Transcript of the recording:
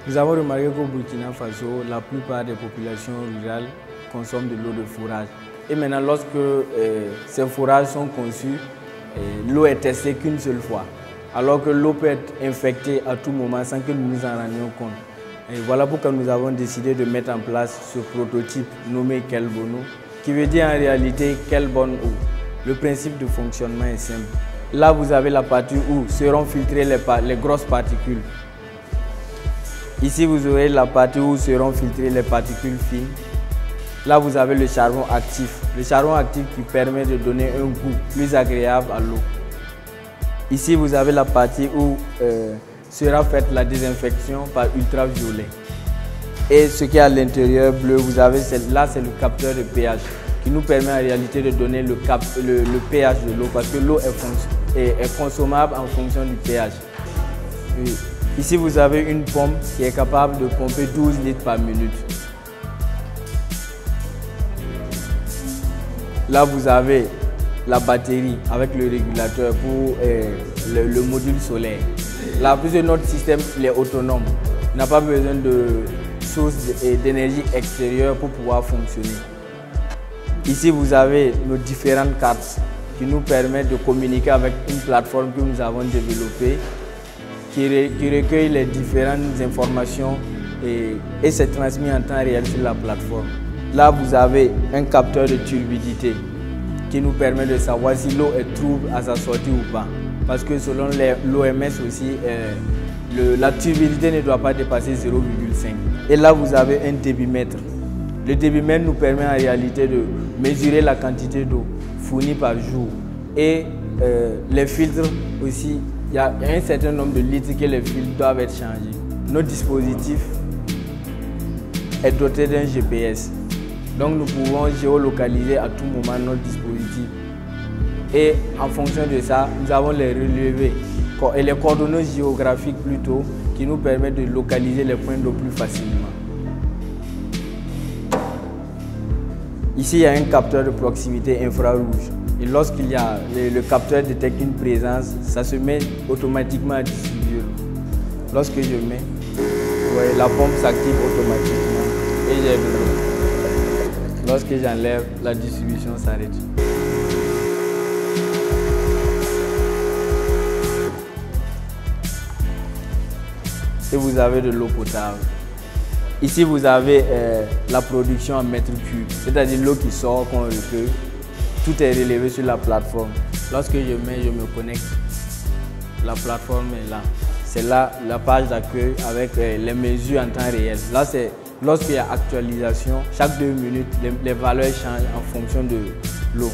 Nous avons remarqué qu'au Burkina Faso, la plupart des populations rurales consomment de l'eau de forage. Et maintenant, lorsque ces forages sont conçus, l'eau est testée qu'une seule fois. Alors que l'eau peut être infectée à tout moment sans que nous nous en rendions compte. Et voilà pourquoi nous avons décidé de mettre en place ce prototype nommé Kelbono, qui veut dire en réalité quelle bonne eau. Le principe de fonctionnement est simple. Là, vous avez la partie où seront filtrées les grosses particules. Ici, vous aurez la partie où seront filtrées les particules fines. Là, vous avez le charbon actif. Le charbon actif qui permet de donner un goût plus agréable à l'eau. Ici, vous avez la partie où sera faite la désinfection par ultraviolet. Et ce qui est à l'intérieur bleu, vous avez là, c'est le capteur de pH qui nous permet en réalité de donner le pH de l'eau parce que l'eau est consommable en fonction du pH. Oui. Ici, vous avez une pompe qui est capable de pomper 12 litres par minute. Là, vous avez la batterie avec le régulateur pour le module solaire. Là, puisque notre système est autonome, il n'a pas besoin de source d'énergie extérieure pour pouvoir fonctionner. Ici, vous avez nos différentes cartes qui nous permettent de communiquer avec une plateforme que nous avons développée qui recueille les différentes informations et c'est transmis en temps réel sur la plateforme. Là, vous avez un capteur de turbidité qui nous permet de savoir si l'eau est trouble à sa sortie ou pas. Parce que selon l'OMS aussi, la turbidité ne doit pas dépasser 0,5. Et là, vous avez un débitmètre. Le débitmètre nous permet en réalité de mesurer la quantité d'eau fournie par jour. Et les filtres aussi, il y a un certain nombre de litres que les filtres doivent être changés. Notre dispositif est doté d'un GPS. Donc nous pouvons géolocaliser à tout moment notre dispositif. Et en fonction de ça, nous avons les relevés et les coordonnées géographiques plutôt qui nous permettent de localiser les points d'eau plus facilement. Ici, il y a un capteur de proximité infrarouge. Et lorsqu'il y a le capteur détecte une présence, ça se met automatiquement à distribuer. Lorsque je mets, vous voyez, la pompe s'active automatiquement et j'ai de l'eau. Lorsque j'enlève, la distribution s'arrête. Et vous avez de l'eau potable. Ici, vous avez la production en mètres cubes, c'est-à-dire l'eau qui sort, qu'on recueille. Tout est relevé sur la plateforme. Lorsque je me connecte, la plateforme est là. C'est là la page d'accueil avec les mesures en temps réel. Là, c'est lorsqu'il y a actualisation, chaque 2 minutes, les valeurs changent en fonction de l'eau.